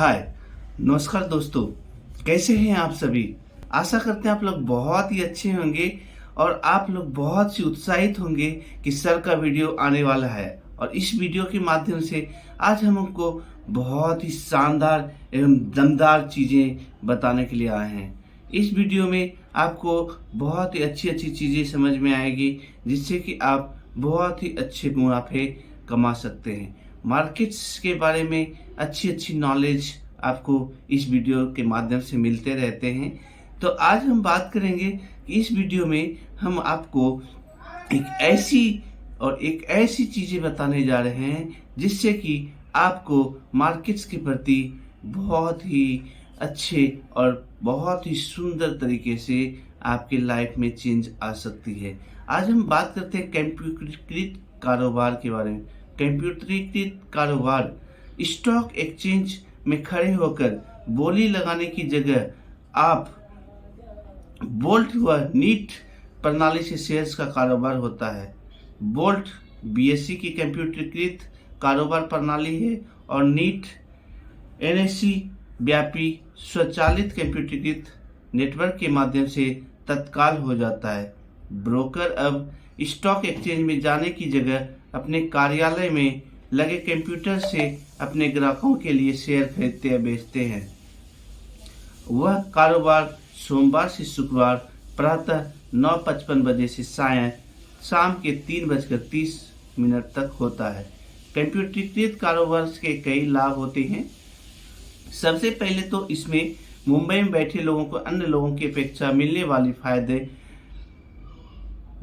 हाय, नमस्कार दोस्तों। कैसे हैं आप सभी? आशा करते हैं आप लोग बहुत ही अच्छे होंगे और आप लोग बहुत ही उत्साहित होंगे कि सर का वीडियो आने वाला है। और इस वीडियो के माध्यम से आज हम आपको बहुत ही शानदार एवं दमदार चीज़ें बताने के लिए आए हैं। इस वीडियो में आपको बहुत ही अच्छी अच्छी चीज़ें समझ में आएगी, जिससे कि आप बहुत ही अच्छे मुनाफे कमा सकते हैं। मार्केट्स के बारे में अच्छी अच्छी नॉलेज आपको इस वीडियो के माध्यम से मिलते रहते हैं। तो आज हम बात करेंगे कि इस वीडियो में हम आपको एक ऐसी चीज़ें बताने जा रहे हैं जिससे कि आपको मार्केट्स के प्रति बहुत ही अच्छे और बहुत ही सुंदर तरीके से आपके लाइफ में चेंज आ सकती है। आज हम बात करते हैं कंप्यूटरीकृत कारोबार के बारे में। कंप्यूटरीकृत कारोबार स्टॉक एक्सचेंज में खड़े होकर बोली लगाने की जगह आप बोल्ट व नीट प्रणाली से शेयर्स का कारोबार होता है। बोल्ट बीएससी की कंप्यूटरीकृत कारोबार प्रणाली है और नीट एनएससी व्यापी स्वचालित कंप्यूटरीकृत नेटवर्क के माध्यम से तत्काल हो जाता है। ब्रोकर अब स्टॉक एक्सचेंज में जाने की जगह अपने कार्यालय में लगे कंप्यूटर से अपने ग्राहकों के लिए शेयर खरीदते या बेचते हैं। वह कारोबार सोमवार से शुक्रवार प्रातः 9:55 बजे से शाम के 3:30 तक होता है। कंप्यूटरीकृत कारोबार के कई लाभ होते हैं। सबसे पहले तो इसमें मुंबई में बैठे लोगों को अन्य लोगों की अपेक्षा मिलने वाली फायदे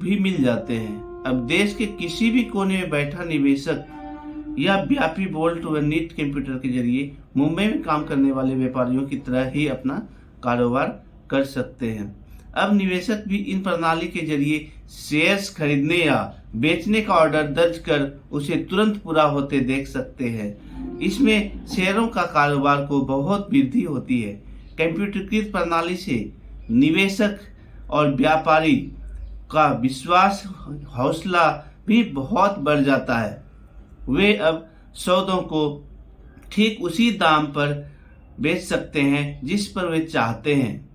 भी मिल जाते हैं। अब देश के किसी भी कोने में बैठा निवेशक या व्यापी बोल्ट व नीट कंप्यूटर के जरिए मुंबई में काम करने वाले व्यापारियों की तरह ही अपना कारोबार कर सकते हैं। अब निवेशक भी इन प्रणाली के जरिए शेयर्स खरीदने या बेचने का ऑर्डर दर्ज कर उसे तुरंत पूरा होते देख सकते हैं। इसमें शेयरों का कारोबार को बहुत वृद्धि होती है। कंप्यूटरीकृत प्रणाली से निवेशक और व्यापारी का विश्वास हौसला भी बहुत बढ़ जाता है। वे अब सौदों को ठीक उसी दाम पर बेच सकते हैं जिस पर वे चाहते हैं।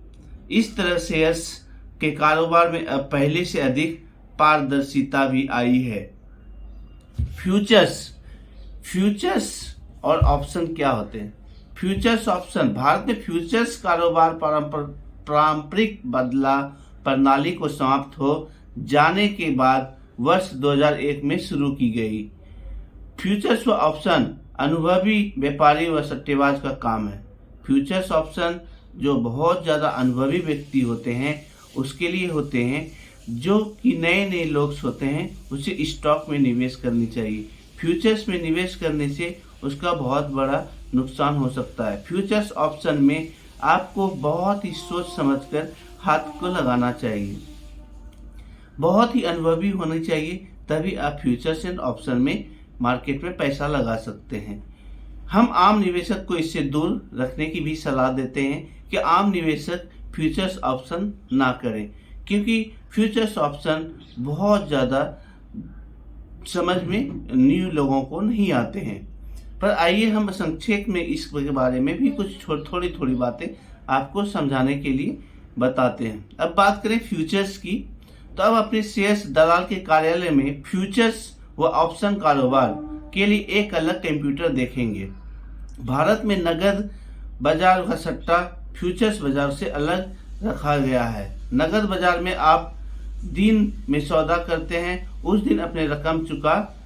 इस तरह शेयर्स के कारोबार में अब पहले से अधिक पारदर्शिता भी आई है। फ्यूचर्स और ऑप्शन क्या होते हैं? फ्यूचर्स ऑप्शन भारत में फ्यूचर्स कारोबार पारंपरिक बदला प्रणाली को समाप्त हो जाने के बाद वर्ष 2001 में शुरू की गई। फ्यूचर्स व ऑप्शन अनुभवी व्यापारी व सट्टेबाज का काम है। फ्यूचर्स ऑप्शन जो बहुत ज़्यादा अनुभवी व्यक्ति होते हैं उसके लिए होते हैं। जो कि नए नए लोग होते हैं उसे स्टॉक में निवेश करनी चाहिए। फ्यूचर्स में निवेश करने से उसका बहुत बड़ा नुकसान हो सकता है। फ्यूचर्स ऑप्शन में आपको बहुत ही सोच समझकर हाथ को लगाना चाहिए। बहुत ही अनुभवी होनी चाहिए, तभी आप फ्यूचर्स एंड ऑप्शन में मार्केट में पैसा लगा सकते हैं। हम आम निवेशक को इससे दूर रखने की भी सलाह देते हैं कि आम निवेशक फ्यूचर्स ऑप्शन ना करें, क्योंकि फ्यूचर्स ऑप्शन बहुत ज़्यादा समझ में न्यू लोगों को नहीं आते हैं। पर आइए हम संक्षेप में इसके बारे में भी कुछ थोड़ी थोड़ी बातें आपको समझाने के लिए बताते हैं। अब बात करें फ्यूचर्स की, तो अब अपने शेयर्स दलाल के कार्यालय में फ्यूचर्स व ऑप्शन कारोबार के लिए एक अलग कंप्यूटर देखेंगे। भारत में नगद बाजार का सट्टा फ्यूचर्स बाजार से अलग रखा गया है। नगद बाजार में आप दिन में सौदा करते हैं, उस दिन अपने रकम चुका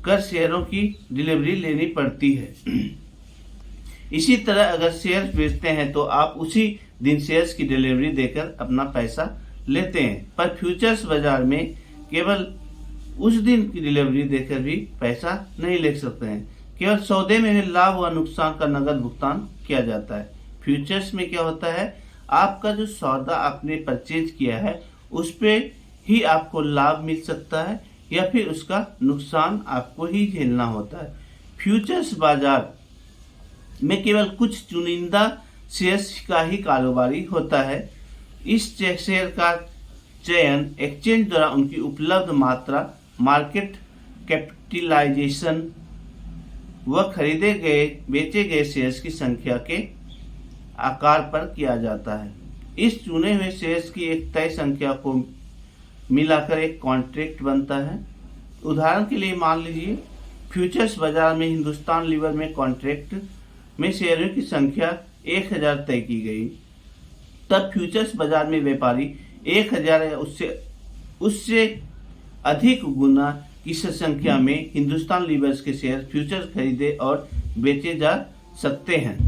कर शेयरों की डिलीवरी लेनी पड़ती है। इसी तरह अगर शेयर बेचते हैं तो आप उसी दिन शेयर्स की डिलीवरी देकर अपना पैसा लेते हैं। पर फ्यूचर्स बाजार में केवल उस दिन की डिलीवरी देकर भी पैसा नहीं ले सकते हैं। केवल सौदे में लाभ व नुकसान का नगद भुगतान किया जाता है। फ्यूचर्स में क्या होता है, आपका जो सौदा आपने परचेज किया है उस पे ही आपको लाभ मिल सकता है या फिर उसका नुकसान आपको ही झेलना होता है। फ्यूचर्स बाजार में केवल कुछ चुनिंदा शेयर्स का ही कारोबारी होता है। इस शेयर का चयन एक्सचेंज द्वारा उनकी उपलब्ध मात्रा, मार्केट कैपिटलाइजेशन वह खरीदे गए बेचे गए शेयर्स की संख्या के आकार पर किया जाता है। इस चुने हुए शेयर्स की एक तय संख्या को मिलाकर एक कॉन्ट्रैक्ट बनता है। उदाहरण के लिए मान लीजिए फ्यूचर्स बाजार में हिंदुस्तान लीवर में कॉन्ट्रैक्ट में शेयरों की संख्या 1000 तय की गई। तब फ्यूचर्स बाजार में व्यापारी 1000 या उससे अधिक गुना की संख्या में हिंदुस्तान लीवर्स के शेयर फ्यूचर्स खरीदे और बेचे जा सकते हैं।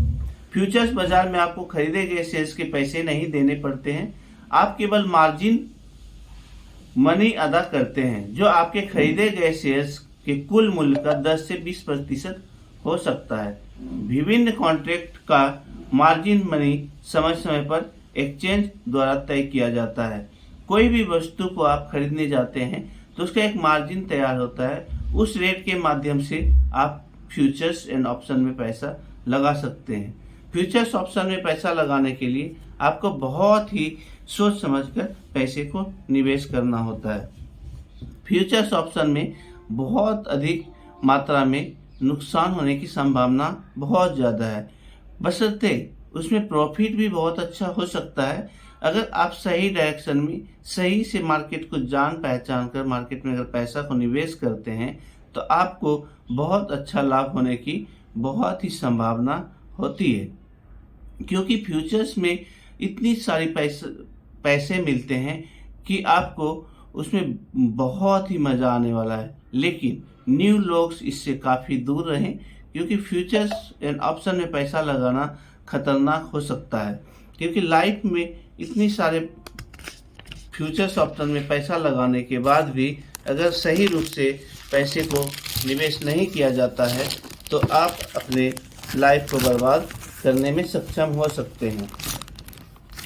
फ्यूचर्स बाजार में आपको खरीदे गए शेयर्स के पैसे नहीं देने पड़ते हैं, आप केवल मार्जिन मनी अदा करते हैं जो आपके खरीदे गए शेयर्स के कुल मूल्य का 10 से 20% हो सकता है। विभिन्न कॉन्ट्रैक्ट का मार्जिन मनी समय समय पर एक्सचेंज द्वारा तय किया जाता है। कोई भी वस्तु को आप खरीदने जाते हैं तो उसका एक मार्जिन तैयार होता है, उस रेट के माध्यम से आप फ्यूचर्स एंड ऑप्शन में पैसा लगा सकते हैं। फ्यूचर्स ऑप्शन में पैसा लगाने के लिए आपको बहुत ही सोच समझकर पैसे को निवेश करना होता है। फ्यूचर्स ऑप्शन में बहुत अधिक मात्रा में नुकसान होने की संभावना बहुत ज़्यादा है, बशर्ते उसमें प्रॉफिट भी बहुत अच्छा हो सकता है। अगर आप सही डायरेक्शन में सही से मार्केट को जान पहचान कर मार्केट में अगर पैसा को निवेश करते हैं तो आपको बहुत अच्छा लाभ होने की बहुत ही संभावना होती है, क्योंकि फ्यूचर्स में इतनी सारी पैसे मिलते हैं कि आपको उसमें बहुत ही मज़ा आने वाला है। लेकिन न्यू लोग इससे काफ़ी दूर रहें, क्योंकि फ्यूचर्स एंड ऑप्शन में पैसा लगाना खतरनाक हो सकता है, क्योंकि लाइफ में इतनी सारे फ्यूचर्स ऑप्शन में पैसा लगाने के बाद भी अगर सही रूप से पैसे को निवेश नहीं किया जाता है तो आप अपने लाइफ को बर्बाद करने में सक्षम हो सकते हैं।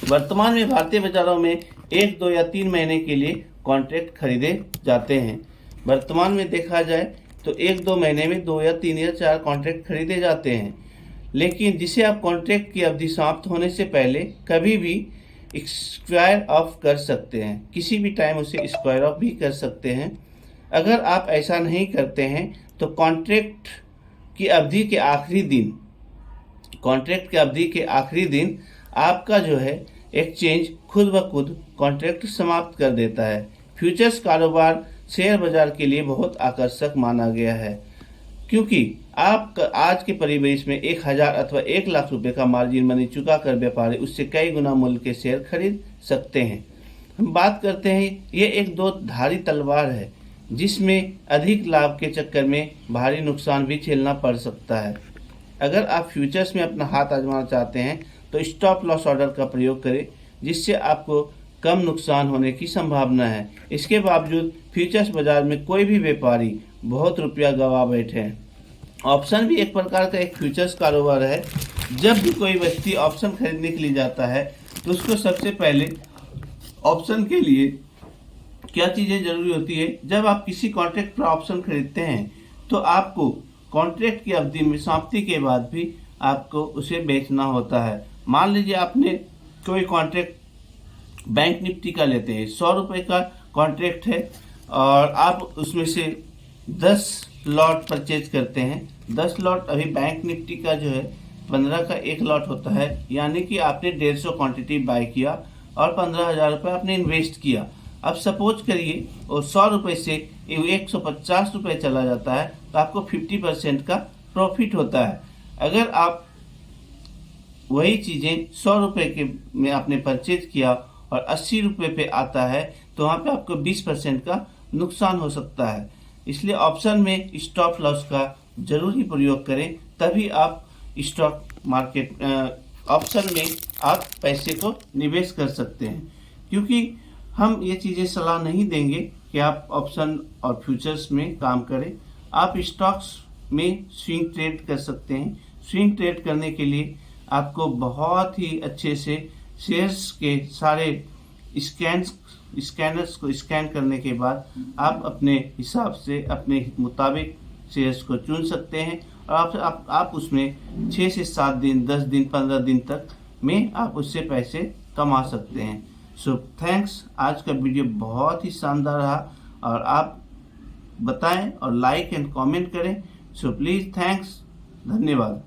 वर्तमान में भारतीय बाजारों में 1, 2 या 3 महीने के लिए कॉन्ट्रैक्ट खरीदे जाते हैं। वर्तमान में देखा जाए तो 1-2 महीने में 2 या 3 या 4 कॉन्ट्रैक्ट खरीदे जाते हैं, लेकिन जिसे आप कॉन्ट्रैक्ट की अवधि समाप्त होने से पहले कभी भी एक्सपायर ऑफ कर सकते हैं, किसी भी टाइम उसे एक्सपायर ऑफ भी कर सकते हैं। अगर आप ऐसा नहीं करते हैं तो कॉन्ट्रैक्ट की अवधि के आखिरी दिन आपका जो है एक्सचेंज खुद ब खुद कॉन्ट्रैक्ट समाप्त कर देता है। फ्यूचर्स कारोबार शेयर बाजार के लिए बहुत आकर्षक माना गया है, क्योंकि आप आज के परिवेश में 1000 अथवा 1 लाख रुपए का मार्जिन मनी चुका कर व्यापारी उससे कई गुना मूल्य के शेयर खरीद सकते हैं। हम बात करते हैं, ये एक 2 धारी तलवार है जिसमें अधिक लाभ के चक्कर में भारी नुकसान भी झेलना पड़ सकता है। अगर आप फ्यूचर्स में अपना हाथ आजमाना चाहते हैं तो स्टॉप लॉस ऑर्डर का प्रयोग करें, जिससे आपको कम नुकसान होने की संभावना है। इसके बावजूद फ्यूचर्स बाजार में कोई भी व्यापारी बहुत रुपया गंवा बैठे हैं। ऑप्शन भी एक प्रकार का एक फ्यूचर्स कारोबार है। जब भी कोई व्यक्ति ऑप्शन खरीदने के लिए जाता है तो उसको सबसे पहले ऑप्शन के लिए क्या चीज़ें जरूरी होती है। जब आप किसी कॉन्ट्रैक्ट पर ऑप्शन खरीदते हैं तो आपको कॉन्ट्रैक्ट की अवधि में समाप्ति के बाद भी आपको उसे बेचना होता है। मान लीजिए आपने कोई कॉन्ट्रैक्ट बैंक निफ्टी का लेते हैं, 100 रुपये का कॉन्ट्रैक्ट है और आप उसमें से 10 लॉट परचेज करते हैं। 10 लॉट अभी बैंक निफ्टी का जो है 15 का 1 लॉट होता है, यानी कि आपने 150 क्वांटिटी बाय किया और 15,000 रुपये आपने इन्वेस्ट किया। अब सपोज करिए और 100 रुपये से 150 रुपये चला जाता है तो आपको 50% का प्रॉफिट होता है। अगर आप वही चीज़ें 100 रुपये के में आपने परचेज किया और 80 रुपये पे आता है तो वहाँ पे आपको 20% का नुकसान हो सकता है। इसलिए ऑप्शन में स्टॉप लॉस का जरूरी प्रयोग करें, तभी आप स्टॉक मार्केट ऑप्शन में आप पैसे को निवेश कर सकते हैं। क्योंकि हम ये चीज़ें सलाह नहीं देंगे कि आप ऑप्शन और फ्यूचर्स में काम करें। आप स्टॉक्स में स्विंग ट्रेड कर सकते हैं। स्विंग ट्रेड करने के लिए आपको बहुत ही अच्छे से शेयर्स के सारे स्कैनर्स को स्कैन करने के बाद आप अपने हिसाब से अपने मुताबिक शेयर्स को चुन सकते हैं और आप उसमें 6 से 7 दिन, 10 दिन, 15 दिन तक में आप उससे पैसे कमा सकते हैं। So thanks. आज का वीडियो बहुत ही शानदार रहा और आप बताएं और लाइक एंड कमेंट करें। सो प्लीज थैंक्स, धन्यवाद।